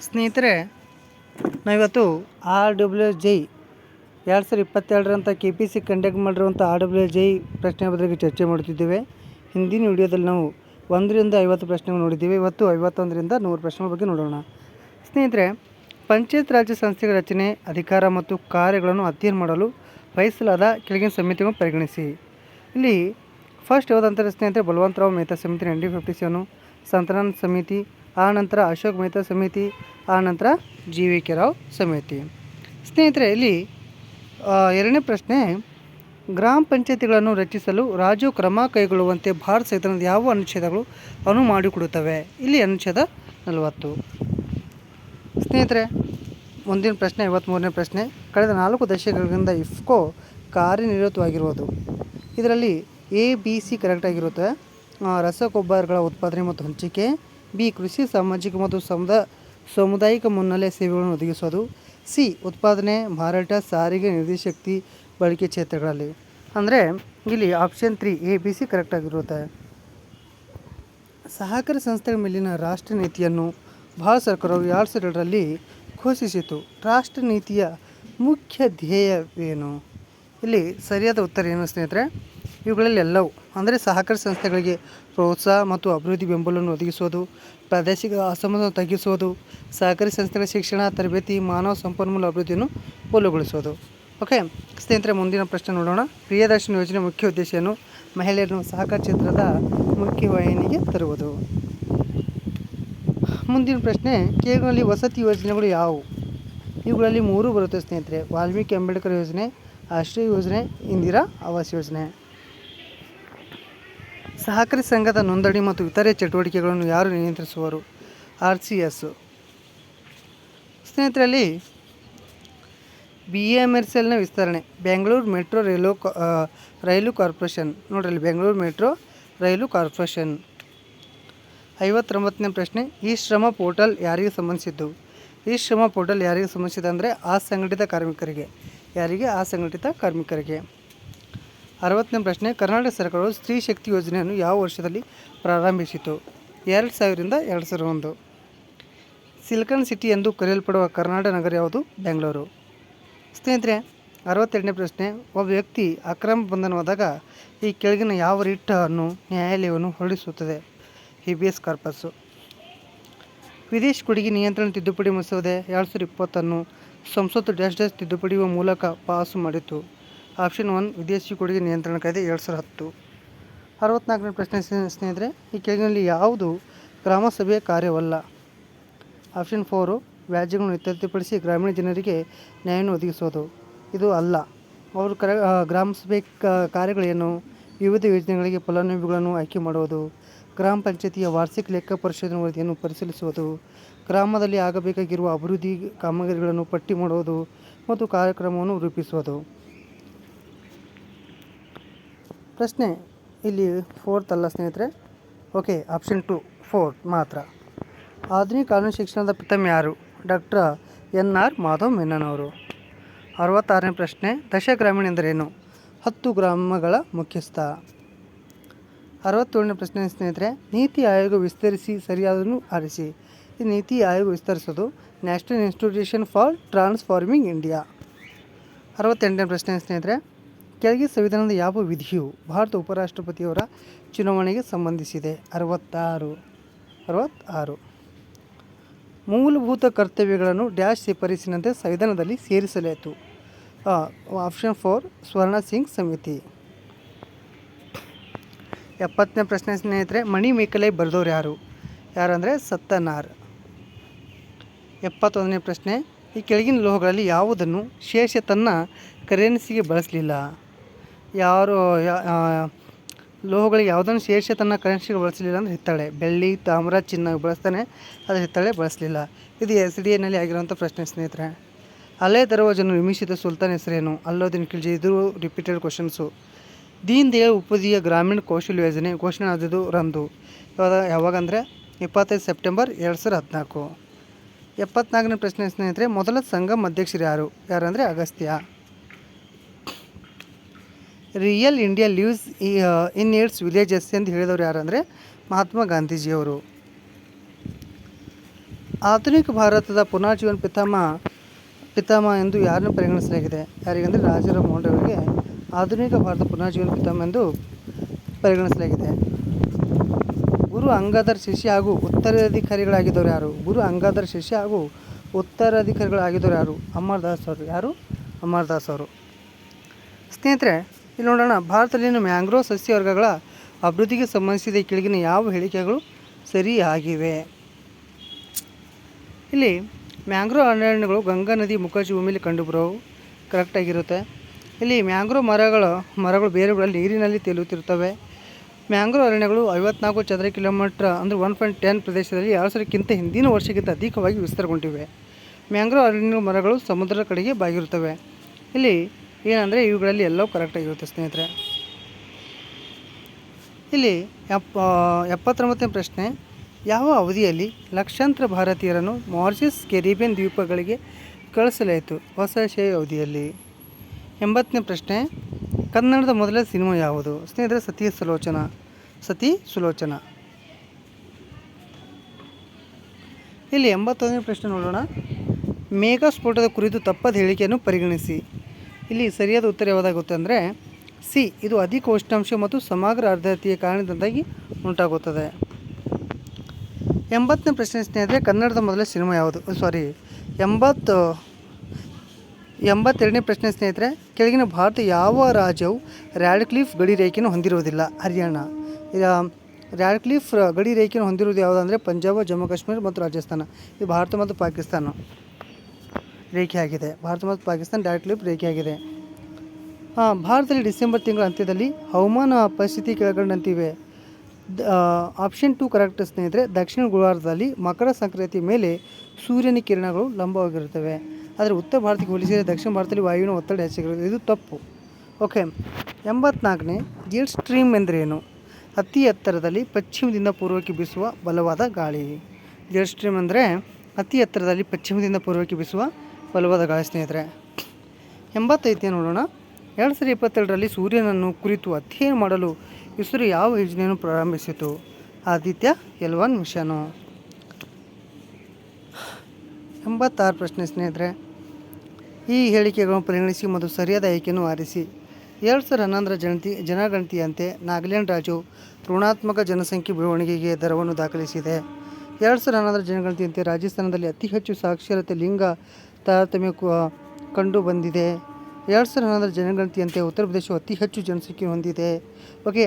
ಸ್ನೇಹಿತರೆ, ನಾವಿವತ್ತು RWJ 2022 K P C conduct ಮಾಡಿರುವಂಥ RWJ ಪ್ರಶ್ನೆ ಬಗ್ಗೆ ಚರ್ಚೆ ಮಾಡುತ್ತಿದ್ದೇವೆ. ಹಿಂದಿನ ವಿಡಿಯೋದಲ್ಲಿ ನಾವು 1ರಿಂದ 50 ಪ್ರಶ್ನೆಗಳು ನೋಡಿದ್ದೇವೆ. ಇವತ್ತು 51ರಿಂದ 100 ಪ್ರಶ್ನೆಗಳ ಬಗ್ಗೆ ನೋಡೋಣ. ಸ್ನೇಹಿತರೆ, ಪಂಚಾಯತ್ ರಾಜ್ ಸಂಸ್ಥೆಗಳ ರಚನೆ, ಅಧಿಕಾರ ಮತ್ತು ಕಾರ್ಯಗಳನ್ನು ಅಧ್ಯಯನ ಮಾಡಲು ವಹಿಸಲಾದ ಕೆಳಗಿನ ಸಮಿತಿಗಳನ್ನು ಪರಿಗಣಿಸಿ. ಇಲ್ಲಿ ಫಸ್ಟ್ ಯಾವುದಂತಾರೆ ಸ್ನೇಹಿತರೆ, ಬಲವಂತರಾವ್ ಮೆಹ್ತಾ ಸಮಿತಿ 1957, ಸಂತನಾನ್ ಸಮಿತಿ, ಆ ನಂತರ ಅಶೋಕ್ ಮೆಹ್ತಾ ಸಮಿತಿ, ಆ ನಂತರ GVK ರಾವ್ ಸಮಿತಿ. ಸ್ನೇಹಿತರೆ, ಇಲ್ಲಿ ಎರಡನೇ ಪ್ರಶ್ನೆ, ಗ್ರಾಮ ಪಂಚಾಯತಿಗಳನ್ನು ರಚಿಸಲು ರಾಜು ಕ್ರಮ ಕೈಗೊಳ್ಳುವಂತೆ ಭಾರತ ಸಂವಿಧಾನದ ಯಾವ ಅನುಚ್ಛೇದಗಳು ಅನುವು ಮಾಡಿಕೊಡುತ್ತವೆ? ಇಲ್ಲಿ ಅನುಚ್ಛೇದ 40. ಸ್ನೇಹಿತರೆ, ಮುಂದಿನ ಪ್ರಶ್ನೆ 53ನೇ ಪ್ರಶ್ನೆ, ಕಳೆದ 4 ದಶಕಗಳಿಂದ ಇಫ್ಕೋ ಕಾರ್ಯನಿರತವಾಗಿರುವುದು. ಇದರಲ್ಲಿ ABC ಕರೆಕ್ಟ್ ಆಗಿರುತ್ತೆ. ರಸಗೊಬ್ಬರಗಳ ಉತ್ಪಾದನೆ ಮತ್ತು ಹಂಚಿಕೆ, B ಕೃಷಿ, ಸಾಮಾಜಿಕ ಮತ್ತು ಸಾಮುದಾಯಿಕ ಮುನ್ನೆಲೆ ಸೇವೆಗಳನ್ನು ಒದಗಿಸೋದು, C ಉತ್ಪಾದನೆ, ಮಾರಾಟ, ಸಾರಿಗೆ, ನಿರ್ದಿಶಕ್ತಿ ಬಳಕೆ ಕ್ಷೇತ್ರಗಳಲ್ಲಿ. ಅಂದರೆ ಇಲ್ಲಿ ಆಪ್ಷನ್ 3 ABC ಕರೆಕ್ಟ್ ಆಗಿರುತ್ತೆ. ಸಹಕಾರಿ ಸಂಸ್ಥೆಗಳ ಮೇಲಿನ ರಾಷ್ಟ್ರ ನೀತಿಯನ್ನು ಭಾರತ ಸರ್ಕಾರವು 2002ರಲ್ಲಿ ಘೋಷಿಸಿತು. ರಾಷ್ಟ್ರ ನೀತಿಯ ಮುಖ್ಯ ಧ್ಯೇಯವೇನು? ಇಲ್ಲಿ ಸರಿಯಾದ ಉತ್ತರ ಏನು ಸ್ನೇಹಿತರೆ? ಇವುಗಳಲ್ಲಿ ಎಲ್ಲವೂ ಅಂದರೆ ಸಹಕಾರಿ ಸಂಸ್ಥೆಗಳಿಗೆ ಪ್ರೋತ್ಸಾಹ ಮತ್ತು ಅಭಿವೃದ್ಧಿ ಬೆಂಬಲವನ್ನು ಒದಗಿಸುವುದು, ಪ್ರಾದೇಶಿಕ ಅಸಮಾನತೆಯನ್ನು ತಗ್ಗಿಸುವುದು, ಸಹಕಾರಿ ಸಂಸ್ಥೆಗಳ ಶಿಕ್ಷಣ, ತರಬೇತಿ, ಮಾನವ ಸಂಪನ್ಮೂಲ ಅಭಿವೃದ್ಧಿಯನ್ನು ಪೂರ್ಣಗೊಳಿಸುವುದು. ಓಕೆ ಸ್ನೇಹಿತರೆ, ಮುಂದಿನ ಪ್ರಶ್ನೆ ನೋಡೋಣ. ಪ್ರಿಯದರ್ಶಿನಿ ಯೋಜನೆ ಮುಖ್ಯ ಉದ್ದೇಶ ಏನು? ಮಹಿಳೆಯರನ್ನು ಸಹಕಾರ ಕ್ಷೇತ್ರದ ಮುಖ್ಯವಾಹಿನಿಗೆ ತರುವುದು. ಮುಂದಿನ ಪ್ರಶ್ನೆ, ಕೆಳಗಿನಲ್ಲಿ ವಸತಿ ಯೋಜನೆಗಳು ಯಾವುವು? ಇವುಗಳಲ್ಲಿ 3 ಬರುತ್ತೆ ಸ್ನೇಹಿತರೆ. ವಾಲ್ಮೀಕಿ ಅಂಬೇಡ್ಕರ್ ಯೋಜನೆ, ಆಶ್ರಯ ಯೋಜನೆ, ಇಂದಿರಾ ಆವಾಸ್ ಯೋಜನೆ. ಸಹಕಾರಿ ಸಂಘದ ನೋಂದಣಿ ಮತ್ತು ಇತರೆ ಚಟುವಟಿಕೆಗಳನ್ನು ಯಾರು ನಿಯಂತ್ರಿಸುವರು? RCS. ಸ್ನೇಹಿತರಲ್ಲಿ BMRCLನ ವಿಸ್ತರಣೆ, ಬೆಂಗಳೂರು ಮೆಟ್ರೋ ರೈಲು ಕಾರ್ಪೊರೇಷನ್. ನೋಡ್ರಿ, ಬೆಂಗಳೂರು ಮೆಟ್ರೋ ರೈಲು ಕಾರ್ಪೊರೇಷನ್. 59ನೇ ಪ್ರಶ್ನೆ, ಈ ಶ್ರಮ ಪೋರ್ಟಲ್ ಯಾರಿಗೆ ಸಂಬಂಧಿಸಿದ್ದು? ಈ ಶ್ರಮ ಪೋರ್ಟಲ್ ಯಾರಿಗೆ ಸಂಬಂಧಿಸಿದೆ ಅಂದರೆ ಅಸಂಘಟಿತ ಕಾರ್ಮಿಕರಿಗೆ. ಯಾರಿಗೆ? ಅಸಂಘಟಿತ ಕಾರ್ಮಿಕರಿಗೆ. 60ನೇ ಪ್ರಶ್ನೆ, ಕರ್ನಾಟಕ ಸರ್ಕಾರವು ಸ್ತ್ರೀ ಶಕ್ತಿ ಯೋಜನೆಯನ್ನು ಯಾವ ವರ್ಷದಲ್ಲಿ ಪ್ರಾರಂಭಿಸಿತು? 2000ರಿಂದ 2001. ಸಿಲಿಕಾನ್ ಸಿಟಿ ಎಂದು ಕರೆಯಲ್ಪಡುವ ಕರ್ನಾಟಕ ನಗರ ಯಾವುದು? ಬೆಂಗಳೂರು. ಸ್ನೇಹಿತರೆ, 62ನೇ ಪ್ರಶ್ನೆ, ಒಬ್ಬ ವ್ಯಕ್ತಿ ಅಕ್ರಮ ಬಂಧನವಾದಾಗ ಈ ಕೆಳಗಿನ ಯಾವ ರಿಟ್ಟನ್ನು ನ್ಯಾಯಾಲಯವನ್ನು ಹೊರಡಿಸುತ್ತದೆ? ಹಿಬಿಯಸ್ ಕಾರ್ಪಸ್ಸು. ವಿದೇಶಿ ಕೊಡುಗೆ ನಿಯಂತ್ರಣ ತಿದ್ದುಪಡಿ ಮಸೂದೆ 2020 ಸಂಸತ್ತು ಡ್ಯಾಶ್ ತಿದ್ದುಪಡಿಯುವ ಮೂಲಕ ಪಾಸು ಮಾಡಿತು. ಆಪ್ಷನ್ 1 ವಿದೇಶಿ ಕೊಡುಗೆ ನಿಯಂತ್ರಣ ಕಾಯ್ದೆ 2010. 64ನೇ ಪ್ರಶ್ನೆ ಸ್ನೇಹಿತರೆ, ಈ ಕೆಳಗಿನಲ್ಲಿ ಯಾವುದು ಗ್ರಾಮ ಸಭೆಯ ಕಾರ್ಯವಲ್ಲ? ಆಪ್ಷನ್ 4 ವ್ಯಾಜ್ಯಗಳನ್ನು ಇತ್ಯರ್ಥಪಡಿಸಿ ಗ್ರಾಮೀಣ ಜನರಿಗೆ ನ್ಯಾಯವನ್ನು ಒದಗಿಸೋದು. ಇದು ಅಲ್ಲ. ಅವರು ಗ್ರಾಮ ಸಭೆ ಕಾರ್ಯಗಳೇನು? ವಿವಿಧ ಯೋಜನೆಗಳಿಗೆ ಫಲಾನುಭವಿಗಳನ್ನು ಆಯ್ಕೆ ಮಾಡುವುದು, ಗ್ರಾಮ ಪಂಚಾಯತಿಯ ವಾರ್ಷಿಕ ಲೆಕ್ಕ ಪರಿಶೋಧನೆ ವರದಿಯನ್ನು ಪರಿಶೀಲಿಸುವುದು, ಗ್ರಾಮದಲ್ಲಿ ಆಗಬೇಕಾಗಿರುವ ಅಭಿವೃದ್ಧಿ ಕಾಮಗಾರಿಗಳನ್ನು ಪಟ್ಟಿ ಮಾಡುವುದು ಮತ್ತು ಕಾರ್ಯಕ್ರಮವನ್ನು ರೂಪಿಸುವುದು. ಪ್ರಶ್ನೆ ಇಲ್ಲಿ 4th ಅಲ್ಲ ಸ್ನೇಹಿತರೆ. ಓಕೆ, ಆಪ್ಷನ್ 2 4 ಮಾತ್ರ. ಆಧುನಿಕ ಕಾನೂನು ಶಿಕ್ಷಣದ ಪ್ರಥಮ ಯಾರು? ಡಾಕ್ಟರ್ NR ಮಾಧವ್ ಮೆನನ್ ಅವರು. 66ನೇ ಪ್ರಶ್ನೆ, ದಶಗ್ರಾಮೀಣ ಎಂದರೇನು? 10 ಗ್ರಾಮಗಳ ಮುಖ್ಯಸ್ಥ. 67ನೇ ಪ್ರಶ್ನೆ ಸ್ನೇಹಿತರೆ, ನೀತಿ ಆಯೋಗ ವಿಸ್ತರಿಸಿ ಸರಿಯಾದನ್ನು ಆರಿಸಿ. ಈ ನೀತಿ ಆಯೋಗ ವಿಸ್ತರಿಸೋದು national institution for transforming India. 68ನೇ ಪ್ರಶ್ನೆ ಸ್ನೇಹಿತರೆ, ಕೆಳಗೆ ಸಂವಿಧಾನದ ಯಾವ ವಿಧಿಯು ಭಾರತ ಉಪರಾಷ್ಟ್ರಪತಿಯವರ ಚುನಾವಣೆಗೆ ಸಂಬಂಧಿಸಿದೆ? 66. ಮೂಲಭೂತ ಕರ್ತವ್ಯಗಳನ್ನು ಡ್ಯಾಶ್ ಶಿಫಾರಸಿನಂತೆ ಸಂವಿಧಾನದಲ್ಲಿ ಸೇರಿಸಲಾಯಿತು. ಆಪ್ಷನ್ 4 ಸ್ವರ್ಣ ಸಿಂಗ್ ಸಮಿತಿ. 70ನೇ ಪ್ರಶ್ನೆ ಸ್ನೇಹಿತರೆ, ಮಣಿ ಮೇಕಲೆ ಬರೆದವರು ಯಾರಂದರೆ ಸತ್ತನಾರ್. 71ನೇ ಪ್ರಶ್ನೆ, ಈ ಕೆಳಗಿನ ಲೋಹಗಳಲ್ಲಿ ಯಾವುದನ್ನು ಶೇಷ ತನ್ನ ಕರೆನ್ಸಿಗೆ ಬಳಸಲಿಲ್ಲ? ಲೋಹಗಳಿಗೆ ಯಾವುದನ್ನು ಶೇಷ ತನ್ನ ಕರೆನ್ಸಿಗೆ ಬಳಸಲಿಲ್ಲ ಅಂದರೆ ಹಿತ್ತಾಳೆ. ಬೆಳ್ಳಿ, ತಾಮ್ರ, ಚಿನ್ನ ಬಳಸ್ತಾನೆ, ಆದರೆ ಹಿತ್ತಾಳೆ ಬಳಸಲಿಲ್ಲ. ಇದು SDAನಲ್ಲಿ ಆಗಿರುವಂಥ ಪ್ರಶ್ನೆ ಸ್ನೇಹಿತರೆ. ಅಲೆ ದರ್ವಾಜನ್ನು ನಿರ್ಮಿಸಿದ ಸುಲ್ತಾನ್ ಹೆಸರೇನು? ಅಲ್ಲಾವುದ್ದೀನ್ ಖಿಲ್ಜಿ. ಇದು ರಿಪೀಟೆಡ್ ಕ್ವಶನ್ಸು. ದೀನ್ ದಯಾಳ್ ಉಪಾಧ್ಯಾಯ ಗ್ರಾಮೀಣ ಕೌಶಲ್ಯ ಯೋಜನೆ ಘೋಷಣೆ ಆದದ್ದು ರಂದು ಯಾವಾಗಂದರೆ 25 ಸೆಪ್ಟೆಂಬರ್ 2014. 74ನೇ ಪ್ರಶ್ನೆ ಸ್ನೇಹಿತರೆ, ಮೊದಲ ಸಂಗಮ್ ಅಧ್ಯಕ್ಷರು ಯಾರಂದರೆ Agastya. Real India lives in its villages ಎಂದು ಹೇಳಿದವರು ಯಾರಂದರೆ ಮಹಾತ್ಮ ಗಾಂಧೀಜಿಯವರು. ಆಧುನಿಕ ಭಾರತದ ಪುನರ್ಜೀವನ ಪಿತಾಮಹ ಎಂದು ಯಾರನ್ನು ಪರಿಗಣಿಸಲಾಗಿದೆ? ಯಾರಿಗಂದರೆ ರಾಜಾ ರಾಮಮೋಹನ್ ಅವರಿಗೆ ಆಧುನಿಕ ಭಾರತ ಪುನರ್ಜೀವನ ಪಿತಾಮಹ ಎಂದು ಪರಿಗಣಿಸಲಾಗಿದೆ. ಗುರು ಅಂಗದರ ಶಿಷ್ಯ ಹಾಗೂ ಉತ್ತರಾಧಿಕಾರಿಗಳಾಗಿದ್ದವರು ಯಾರು? ಗುರು ಅಂಗದರ ಶಿಷ್ಯ ಹಾಗೂ ಉತ್ತರಾಧಿಕಾರಿಗಳಾಗಿದ್ದವರು ಯಾರು? ಅಮರದಾಸ್ ಅವರು. ಯಾರು? ಅಮರದಾಸ್ ಅವರು. ಸ್ನೇಹಿತರೆ, ಇಲ್ಲಿ ನೋಡೋಣ, ಭಾರತದಲ್ಲಿನ ಮ್ಯಾಂಗ್ರೋವ್ ಸಸ್ಯ ವರ್ಗಗಳ ಅಭಿವೃದ್ಧಿಗೆ ಸಂಬಂಧಿಸಿದ ಈ ಕೆಳಗಿನ ಯಾವ ಹೇಳಿಕೆಗಳು ಸರಿಯಾಗಿವೆ? ಇಲ್ಲಿ ಮ್ಯಾಂಗ್ರೋವ್ ಅರಣ್ಯಗಳು ಗಂಗಾ ನದಿ ಮುಖಜ ಭೂಮಿಯಲ್ಲಿ ಕಂಡುಬರುವವು, ಕರೆಕ್ಟಾಗಿರುತ್ತೆ. ಇಲ್ಲಿ ಮ್ಯಾಂಗ್ರೋವ್ ಮರಗಳು ಬೇರುಗಳಲ್ಲಿ ನೀರಿನಲ್ಲಿ ತೇಲುತ್ತಿರುತ್ತವೆ. ಮ್ಯಾಂಗ್ರೋವ್ ಅರಣ್ಯಗಳು 54 ಚದರ ಕಿಲೋಮೀಟರ್ ಅಂದರೆ 1.10 ಪ್ರದೇಶದಲ್ಲಿ 2000ಕ್ಕಿಂತ ಹಿಂದಿನ ವರ್ಷಕ್ಕಿಂತ ಅಧಿಕವಾಗಿ ವಿಸ್ತಾರಗೊಂಡಿವೆ. ಮ್ಯಾಂಗ್ರೋವ್ ಅರಣ್ಯ ಮರಗಳು ಸಮುದ್ರದ ಕಡೆಗೆ ಬಾಗಿರುತ್ತವೆ. ಇಲ್ಲಿ ಏನಂದರೆ ಇವುಗಳಲ್ಲಿ ಎಲ್ಲವೂ ಕರೆಕ್ಟಾಗಿರುತ್ತೆ ಸ್ನೇಹಿತರೆ. ಇಲ್ಲಿ 79ನೇ ಪ್ರಶ್ನೆ, ಯಾವ ಅವಧಿಯಲ್ಲಿ ಲಕ್ಷಾಂತರ ಭಾರತೀಯರನ್ನು ಮಾರಿಷಸ್ ಕೆರಿಬಿಯನ್ ದ್ವೀಪಗಳಿಗೆ ಕಳಿಸಲಾಯಿತು? ವಸಾಹತುಶಾಹಿ ಅವಧಿಯಲ್ಲಿ. 80ನೇ ಪ್ರಶ್ನೆ, ಕನ್ನಡದ ಮೊದಲ ಸಿನಿಮಾ ಯಾವುದು? ಸ್ನೇಹಿತರೆ, ಸತಿ ಸುಲೋಚನಾ. ಇಲ್ಲಿ 81ನೇ ಪ್ರಶ್ನೆ ನೋಡೋಣ, ಮೇಘಾ ಸ್ಫೋಟದ ಕುರಿತು ತಪ್ಪಾದ ಹೇಳಿಕೆಯನ್ನು ಪರಿಗಣಿಸಿ. ಇಲ್ಲಿ ಸರಿಯಾದ ಉತ್ತರ ಯಾವುದಾಗುತ್ತೆ ಅಂದರೆ ಸಿ, ಇದು ಅಧಿಕ ಉಷ್ಣಾಂಶ ಮತ್ತು ಸಮಗ್ರ ಆರ್ದ್ರತೆಯ ಕಾರಣದಿಂದಾಗಿ ಉಂಟಾಗುತ್ತದೆ. 80ನೇ ಪ್ರಶ್ನೆ ಸ್ನೇಹಿತರೆ, ಕನ್ನಡದ ಮೊದಲ ಸಿನಿಮಾ ಯಾವುದು? 82ನೇ ಪ್ರಶ್ನೆ ಸ್ನೇಹಿತರೆ, ಕೆಳಗಿನ ಭಾರತ ಯಾವ ರಾಜ್ಯವು ರ್ಯಾಡ್ಕ್ಲಿಫ್ ಗಡಿ ರೇಖೆಯನ್ನು ಹೊಂದಿರುವುದಿಲ್ಲ? ಹರಿಯಾಣ. ರ್ಯಾಡ್ಕ್ಲಿಫ್ ಗಡಿ ರೇಖೆಯನ್ನು ಹೊಂದಿರುವುದು ಯಾವುದಂದರೆ ಪಂಜಾಬ್, ಜಮ್ಮು ಕಾಶ್ಮೀರ ಮತ್ತು ರಾಜಸ್ಥಾನ. ಇದು ಭಾರತ ಮತ್ತು ಪಾಕಿಸ್ತಾನ ರೇಖೆಯಾಗಿದೆ. ಭಾರತ ಮತ್ತು ಪಾಕಿಸ್ತಾನ ರ್ಯಾಡ್ಕ್ಲಿಫ್ ರೇಖೆಯಾಗಿದೆ. ಭಾರತದಲ್ಲಿ ಡಿಸೆಂಬರ್ ತಿಂಗಳ ಅಂತ್ಯದಲ್ಲಿ ಹವಾಮಾನ ಪರಿಸ್ಥಿತಿ ಕೆಳಗಂಡಂತಿವೆ. ಆಪ್ಷನ್ 2 ಕರೆಕ್ಟ್ ಸ್ನೇಹಿತರೆ. ದಕ್ಷಿಣ ಗೋಳಾರ್ಧದಲ್ಲಿ ಮಕರ ಸಂಕ್ರಾಂತಿ ಮೇಲೆ ಸೂರ್ಯನ ಕಿರಣಗಳು ಲಂಬವಾಗಿರುತ್ತವೆ. ಆದರೆ ಉತ್ತರ ಭಾರತಕ್ಕೆ ಹೋಲಿಸಿದರೆ ದಕ್ಷಿಣ ಭಾರತದಲ್ಲಿ ವಾಯುವಿನ ಒತ್ತಡ ಹೆಚ್ಚಾಗಿರುತ್ತದೆ. ಇದು ತಪ್ಪು. ಓಕೆ. 84ನೇ, ಜೆಟ್ ಸ್ಟ್ರೀಮ್ ಎಂದರೇನು? ಅತಿ ಎತ್ತರದಲ್ಲಿ ಪಶ್ಚಿಮದಿಂದ ಪೂರ್ವಕ್ಕೆ ಬೀಸುವ ಬಲವಾದ ಗಾಳಿ. ಜೆಟ್ ಸ್ಟ್ರೀಮ್ ಅಂದರೆ ಅತಿ ಎತ್ತರದಲ್ಲಿ ಪಶ್ಚಿಮದಿಂದ ಪೂರ್ವಕ್ಕೆ ಬೀಸುವ ಬಲವಾದ ಗಾಳಿ ಸ್ನೇಹಿತರೆ. 85ನೇ ನೋಡೋಣ, 2022ರಲ್ಲಿ ಸೂರ್ಯನನ್ನು ಕುರಿತು ಅಧ್ಯಯನ ಮಾಡಲು ಇಸ್ರೋ ಯಾವ ಯೋಜನೆಯನ್ನು ಪ್ರಾರಂಭಿಸಿತು? Aditya L1 machine. 86 ಪ್ರಶ್ನೆ ಸ್ನೇಹಿತರೆ, ಈ ಹೇಳಿಕೆಗಳನ್ನು ಪರಿಗಣಿಸಿ ಮತ್ತು ಸರಿಯಾದ ಆಯ್ಕೆಯನ್ನು ಆರಿಸಿ. 2011ರ ಜನಗಣತಿಯಂತೆ ನಾಗಾಲ್ಯಾಂಡ್ ರಾಜ್ಯವು ಋಣಾತ್ಮಕ ಜನಸಂಖ್ಯೆ ಬೆಳವಣಿಗೆಗೆ ದರವನ್ನು ದಾಖಲಿಸಿದೆ. 2011ರ ಜನಗಣತಿಯಂತೆ ರಾಜಸ್ಥಾನದಲ್ಲಿ ಅತಿ ಹೆಚ್ಚು ಸಾಕ್ಷರತೆ ಲಿಂಗ ತಾರತಮ್ಯ ಕಂಡು ಬಂದಿದೆ. 2011ರ ಜನಗಣತಿಯಂತೆ ಉತ್ತರ ಪ್ರದೇಶವು ಅತಿ ಹೆಚ್ಚು ಜನಸಂಖ್ಯೆ ಹೊಂದಿದೆ. ಓಕೆ.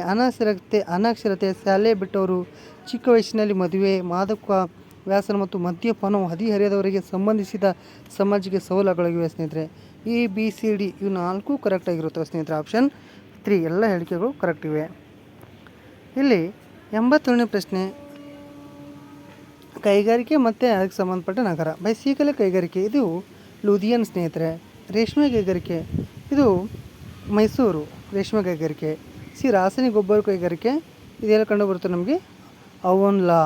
ಅನಕ್ಷರತೆ, ಶಾಲೆ ಬಿಟ್ಟವರು, ಚಿಕ್ಕ ವಯಸ್ಸಿನಲ್ಲಿ ಮದುವೆ, ಮಾದಕ ವ್ಯಸನ ಮತ್ತು ಮದ್ಯಪಾನವು ಹದಿಹರೆಯದವರಿಗೆ ಸಂಬಂಧಿಸಿದ ಸಾಮಾಜಿಕ ಸವಾಲುಗಳಾಗಿವೆ ಸ್ನೇಹಿತರೆ. ABCD ಇವು 4 ಕರೆಕ್ಟಾಗಿರುತ್ತವೆ ಸ್ನೇಹಿತರೆ. ಆಪ್ಷನ್ 3 ಎಲ್ಲ ಹೇಳಿಕೆಗಳು ಕರೆಕ್ಟ್ ಇವೆ. ಇಲ್ಲಿ 87ನೇ ಪ್ರಶ್ನೆ, ಕೈಗಾರಿಕೆ ಮತ್ತು ಅದಕ್ಕೆ ಸಂಬಂಧಪಟ್ಟ ನಗರ. ಬೈಸಿಕಲ್ ಕೈಗಾರಿಕೆ ಇದು ಲೂಧಿಯಾನ ಸ್ನೇಹಿತರೆ. ರೇಷ್ಮೆ ಕೈಗಾರಿಕೆ ಇದು ಮೈಸೂರು ರೇಷ್ಮೆ ಕೈಗಾರಿಕೆ. ರಾಸಾಯನಿಕ ಗೊಬ್ಬರ ಕೈಗಾರಿಕೆ ಇದೆಲ್ಲ ಕಂಡುಬರುತ್ತೆ ನಮಗೆ ಅವನ್ಲಾ.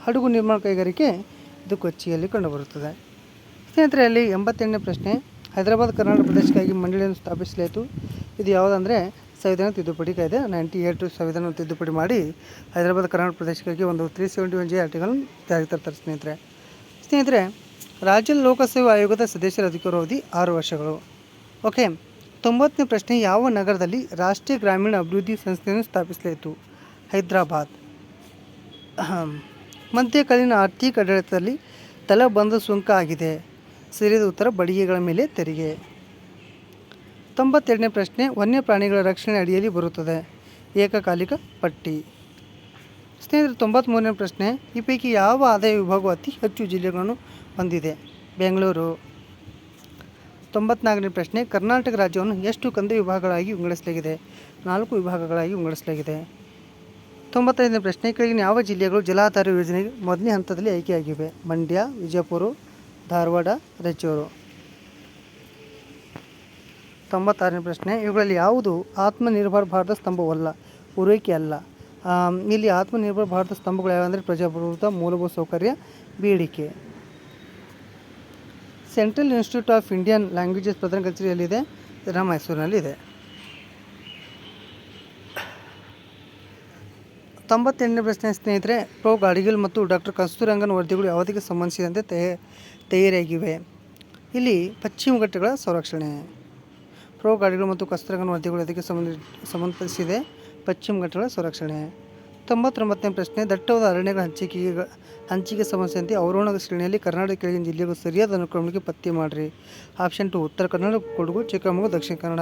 ಹಡಗು ನಿರ್ಮಾಣ ಕೈಗಾರಿಕೆ ಇದು ಕೊಚ್ಚಿಯಲ್ಲಿ ಕಂಡುಬರುತ್ತದೆ ಸ್ನೇಹಿತರೆ. ಅಲ್ಲಿ 88ನೇ ಪ್ರಶ್ನೆ, ಹೈದರಾಬಾದ್ ಕರ್ನಾಟಕ ಪ್ರದೇಶಕ್ಕಾಗಿ ಮಂಡಳಿಯನ್ನು ಸ್ಥಾಪಿಸಲಾಯಿತು. ಇದು ಯಾವುದಂದರೆ ಸಂವಿಧಾನ ತಿದ್ದುಪಡಿ ಕಾಯ್ದೆ 98 ಸಂವಿಧಾನ ತಿದ್ದುಪಡಿ ಮಾಡಿ ಹೈದರಾಬಾದ್ ಕರ್ನಾಟಕ ಪ್ರದೇಶಕ್ಕಾಗಿ ಒಂದು 371J ಆರ್ಟಿಕಲ್ ಜಾರಿಗೆ ತರ್ತಾರೆ ಸ್ನೇಹಿತರೆ. ರಾಜ್ಯ ಲೋಕಸೇವಾ ಆಯೋಗದ ಸದಸ್ಯರ ಅಧಿಕಾರಾವಧಿ 6 ವರ್ಷಗಳು. ಓಕೆ. 90ನೇ ಪ್ರಶ್ನೆ, ಯಾವ ನಗರದಲ್ಲಿ ರಾಷ್ಟ್ರೀಯ ಗ್ರಾಮೀಣ ಅಭಿವೃದ್ಧಿ ಸಂಸ್ಥೆಯನ್ನು ಸ್ಥಾಪಿಸಲಾಯಿತು? ಹೈದರಾಬಾದ್. ಮಧ್ಯಕಾಲೀನ ಆರ್ಥಿಕ ಆಡಳಿತದಲ್ಲಿ ತಲೆಬಂಧ ಸುಂಕ ಆಗಿದೆ. ಸರಿಯಾದ ಉತ್ತರ ಬಡಿಗೆಗಳ ಮೇಲೆ ತೆರಿಗೆ. 92ನೇ ಪ್ರಶ್ನೆ, ವನ್ಯಪ್ರಾಣಿಗಳ ರಕ್ಷಣೆ ಅಡಿಯಲ್ಲಿ ಬರುತ್ತದೆ? ಏಕಕಾಲಿಕ ಪಟ್ಟಿ. ಸ್ನೇಹಿತರೆ, 93ನೇ ಪ್ರಶ್ನೆ, ಈ ಪೈಕಿ ಯಾವ ಆದಾಯ ವಿಭಾಗವು ಅತಿ ಹೆಚ್ಚು ಜಿಲ್ಲೆಗಳನ್ನು ಹೊಂದಿದೆ? ಬೆಂಗಳೂರು. 94ನೇ ಪ್ರಶ್ನೆ, ಕರ್ನಾಟಕ ರಾಜ್ಯವನ್ನು ಎಷ್ಟು ಕಂದಾಯ ವಿಭಾಗಗಳಾಗಿ ವಿಂಗಡಿಸಲಾಗಿದೆ? 4 ವಿಭಾಗಗಳಾಗಿ ವಿಂಗಡಿಸಲಾಗಿದೆ. 95ನೇ ಪ್ರಶ್ನೆ, ಕೆಳಗಿನ ಯಾವ ಜಿಲ್ಲೆಗಳು ಜಲಾಧಾರ ಯೋಜನೆಗೆ ಮೊದಲನೇ ಹಂತದಲ್ಲಿ ಆಯ್ಕೆಯಾಗಿವೆ? ಮಂಡ್ಯ, ವಿಜಯಪುರ, ಧಾರವಾಡ, ರಾಯಚೂರು. 96ನೇ ಪ್ರಶ್ನೆ, ಇವುಗಳಲ್ಲಿ ಯಾವುದು ಆತ್ಮನಿರ್ಭರ ಭಾರತ ಸ್ತಂಭವಲ್ಲ? ಪೂರೈಕೆ ಅಲ್ಲ. ಇಲ್ಲಿ ಆತ್ಮನಿರ್ಭರ ಭಾರತ ಸ್ತಂಭಗಳು ಯಾವಂದರೆ ಪ್ರಜಾಪ್ರಭುತ್ವ, ಮೂಲಭೂತ ಸೌಕರ್ಯ, ಬೇಡಿಕೆ. Central institute of Indian languages ಪ್ರಧಾನ ಕಚೇರಿ ಎಲ್ಲಿದೆ? ಮೈಸೂರಿನಲ್ಲಿದೆ. 98ನೇ ಪ್ರಶ್ನೆ ಸ್ನೇಹಿತರೆ, ಪ್ರೊ ಗಾಡಿಗಿಲ್ ಮತ್ತು ಡಾಕ್ಟರ್ ಕಸ್ತೂರಂಗನ್ ವರದಿಗಳು ಯಾವುದಕ್ಕೆ ಸಂಬಂಧಿಸಿದಂತೆ ತಯಾರಿಯಾಗಿವೆ? ಇಲ್ಲಿ ಪಶ್ಚಿಮ ಘಟ್ಟಗಳ ಸಂರಕ್ಷಣೆ. ಪ್ರೊ ಗಾಡಿಗಳು ಮತ್ತು ಕಸ್ತೂರಂಗನ್ ವರದಿಗಳು ಅದಕ್ಕೆ ಸಂಬಂಧಿಸಿದೆ ಪಶ್ಚಿಮ ಘಟ್ಟಗಳ ಸಂರಕ್ಷಣೆ. 99ನೇ ಪ್ರಶ್ನೆ, ದಟ್ಟವಾದ ಅರಣ್ಯಗಳ ಹಂಚಿಕೆ ಸಮಸ್ಯೆಯಂತೆ ಅವರೋಹಣ ಶ್ರೇಣಿಯಲ್ಲಿ ಕರ್ನಾಟಕ ಕೆಳಗಿನ ಜಿಲ್ಲೆಗಳು ಸರಿಯಾದ ಅನುಕ್ರಮಕ್ಕೆ ಪತ್ತೆ ಮಾಡಿರಿ. ಆಪ್ಷನ್ 2 ಉತ್ತರ ಕನ್ನಡ, ಕೊಡಗು, ಚಿಕ್ಕಮಗಳೂರು, ದಕ್ಷಿಣ ಕನ್ನಡ.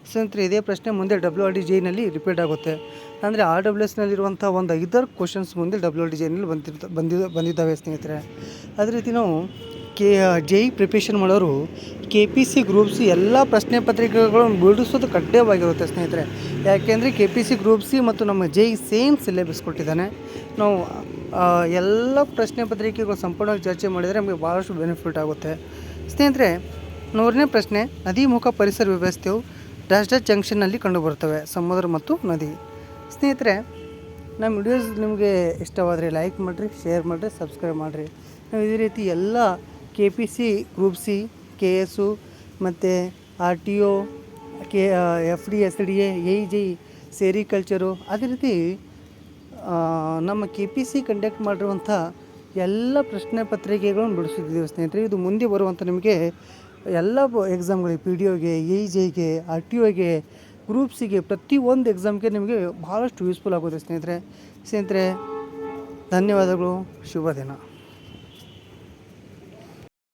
ಸ್ನೇಹಿತರೆ, ಇದೇ ಪ್ರಶ್ನೆ ಮುಂದೆ WRDJನಲ್ಲಿ ರಿಪೀಟ್ ಆಗುತ್ತೆ. ಅಂದರೆ RWSನಲ್ಲಿರುವಂಥ ಒಂದು 5 ಕ್ವಶನ್ಸ್ ಮುಂದೆ WRDJನಲ್ಲಿ ಬಂದಿದ್ದಾವೆ ಸ್ನೇಹಿತರೆ. ಅದೇ ರೀತಿ ನಾವು JEE ಪ್ರಿಪ್ರೇಷನ್ ಮಾಡೋರು KPC ಗ್ರೂಪ್ ಸಿ ಎಲ್ಲ ಪ್ರಶ್ನೆ ಪತ್ರಿಕೆಗಳನ್ನು ಬಿಡಿಸೋದು ಕಡ್ಡಾಯವಾಗಿರುತ್ತೆ ಸ್ನೇಹಿತರೆ. ಯಾಕೆಂದರೆ KPC ಗ್ರೂಪ್ ಸಿ ಮತ್ತು ನಮ್ಮ JEE ಸೇಮ್ ಸಿಲೆಬಸ್ ಕೊಟ್ಟಿದ್ದಾನೆ. ನಾವು ಎಲ್ಲ ಪ್ರಶ್ನೆ ಪತ್ರಿಕೆಗಳು ಸಂಪೂರ್ಣವಾಗಿ ಚರ್ಚೆ ಮಾಡಿದರೆ ನಮಗೆ ಭಾಳಷ್ಟು ಬೆನಿಫಿಟ್ ಆಗುತ್ತೆ ಸ್ನೇಹಿತರೆ. 100ನೇ ಪ್ರಶ್ನೆ, ನದೀಮುಖ ಪರಿಸರ ವ್ಯವಸ್ಥೆಯು ಡ್ಯಾಶ್ ಜಂಕ್ಷನ್ನಲ್ಲಿ ಕಂಡುಬರುತ್ತವೆ, ಸಮುದ್ರ ಮತ್ತು ನದಿ. ಸ್ನೇಹಿತರೆ, ನಮ್ಮ ವಿಡಿಯೋಸ್ ನಿಮಗೆ ಇಷ್ಟವಾದರೆ ಲೈಕ್ ಮಾಡಿರಿ, ಶೇರ್ ಮಾಡಿರಿ, ಸಬ್ಸ್ಕ್ರೈಬ್ ಮಾಡಿರಿ. ನಾವು ಇದೇ ರೀತಿ ಎಲ್ಲ KPC ಗ್ರೂಪ್ ಸಿ, KS ಮತ್ತು RTO, FD, SDA, JEE, sericulture, ಅದೇ ರೀತಿ ನಮ್ಮ KPC ಕಂಡಕ್ಟ್ ಮಾಡಿರುವಂಥ ಎಲ್ಲ ಪ್ರಶ್ನೆ ಪತ್ರಿಕೆಗಳನ್ನು ಬಿಡಿಸಿದ್ದೀವಿ ಸ್ನೇಹಿತರೆ. ಇದು ಮುಂದೆ ಬರುವಂಥ ನಿಮಗೆ ಎಲ್ಲ ಎಕ್ಸಾಮ್ಗಳಿಗೆ PDOಗೆ, AEJಗೆ, RTOಗೆ, ಗ್ರೂಪ್ ಸಿಗೆ ಪ್ರತಿಯೊಂದು ಎಕ್ಸಾಮ್ಗೆ ನಿಮಗೆ ಭಾಳಷ್ಟು ಯೂಸ್ಫುಲ್ ಆಗುತ್ತೆ ಸ್ನೇಹಿತರೆ. ಧನ್ಯವಾದಗಳು. ಶುಭ ದಿನ.